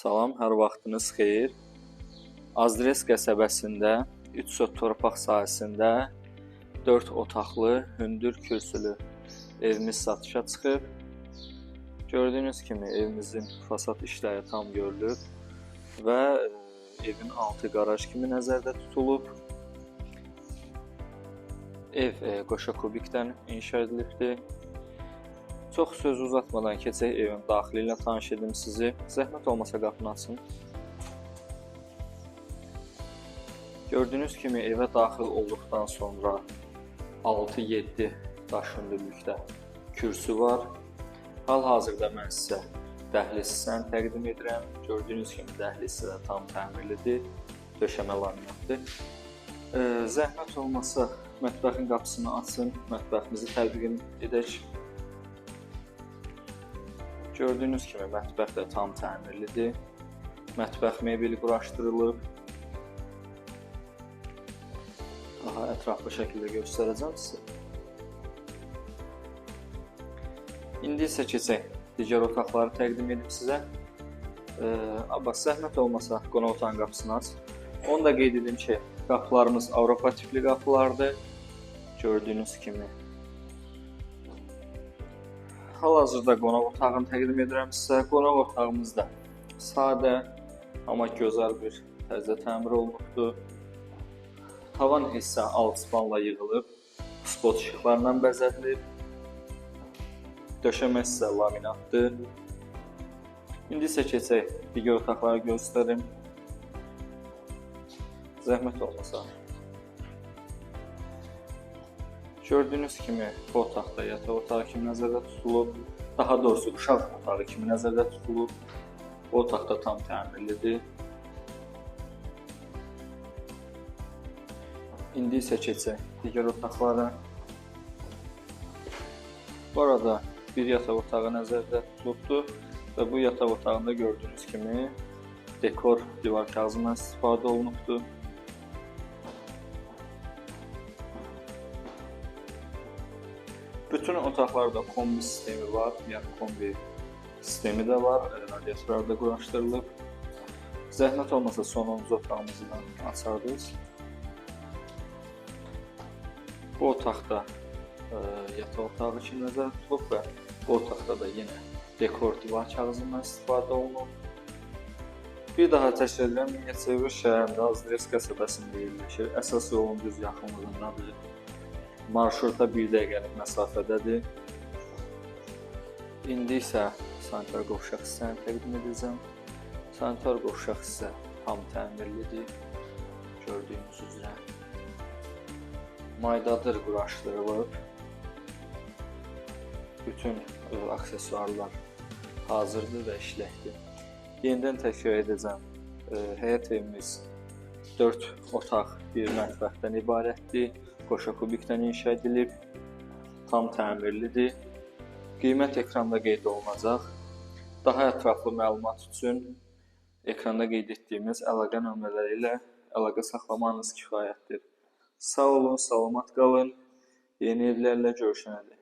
Salam, hər vaxtınız xeyir. Azres qəsəbəsində 3 sot torpaq sahəsində 4 otaqlı, hündür kürsülü evimiz satışa çıxıb. Gördüyünüz kimi evimizin fasad işləri tam görülüb və evin altı qaraj kimi nəzərdə tutulub. Ev qoşa kubikdən inşa edilibdir. Çox söz uzatmadan keçək evin daxili ilə tanış edim sizi. Zəhmət olmasa qapını açın. Gördüyünüz kimi evə daxil olduqdan sonra 6-7 daş hündürlükdə kürsü var. Hal-hazırda mən sizə dəhliz hissəni təqdim edirəm. Gördüyünüz kimi dəhliz də tam təmirlidir, döşəmə laminatdır. Zəhmət olmasa mətbəxin qapısını açın, mətbəximizi təqdim edək. Gördüyünüz kimi mətbəx də tam təmirlidir. Mətbəx mebeli quraşdırılıb. Daha ətraflı şəkildə göstərəcəm sizə. İndi isə keçək digər otaqları təqdim edib sizə. Abbas, zəhmət olmasa qonaq otağının qapısını aç. Onu da qeyd edim ki, qapılarımız Avropa tipli qapılardır. Gördüyünüz kimi. Hal-hazırda qonaq otağını təqdim edirəm sizə. Qonaq otağımızda sadə, amma gözəl bir tərzdə təmir olunubdur. Tavan isə alçıpanla yığılıb, spot işıqlarla bəzədilib. Döşəmə isə laminatdır. İndi isə keçək digər otaqları göstərim. Zəhmət olmasa. Gördüyünüz kimi bu otaqda yataq otağı kimi nəzərdə tutulub, daha doğrusu uşaq otağı kimi nəzərdə tutulub. Bu otaqda tam təmirlidir. İndi isə keçək digər otaqlara. Bu arada bir yataq otağı nəzərdə tutulubdur və bu yataq otağında gördüyünüz kimi dekor divar kağızından istifadə olunubdur. Bütün otaqlarda kombi sistemi var, yəni kombi sistemi də var, radiatorlar da quraşdırılıb. Zəhmət olmasa sonuncu otağımızı da açardınız. Bu otaqda yataq otağı kimi nəzərdə tutulub və bu otaqda da yenə dekor divar kağızından istifadə olunub. Bir daha təkrar edirəm, Mingəçevir şəhərində Azres qəsəbəsində yerləşir. Əsas yolun düz yaxınlığındadır. Marşrutda 1 dəqiqəlik məsafədədir. İndi isə sanitar qovşaq hissəni təqdim edəcəm. Sanitar qovşaq hissə tam təmirlidir. Gördüyünüz üzrə. Maydadır quraşdırılıb. Bütün aksesuarlar hazırdır və işləkdir. Yenidən təkrar edəcəm. Həyət evimiz 4 otaq, 1 mətbəxdən ibarətdir. Qoşa kubikdən inşa edilib, tam təmirlidir. Qiymət ekranda qeyd olunacaq. Daha ətraflı məlumat üçün ekranda qeyd etdiyimiz əlaqə nömrələri ilə əlaqə saxlamanız kifayətdir. Sağ olun, salamat qalın. Yeni evlərlə görüşənədək.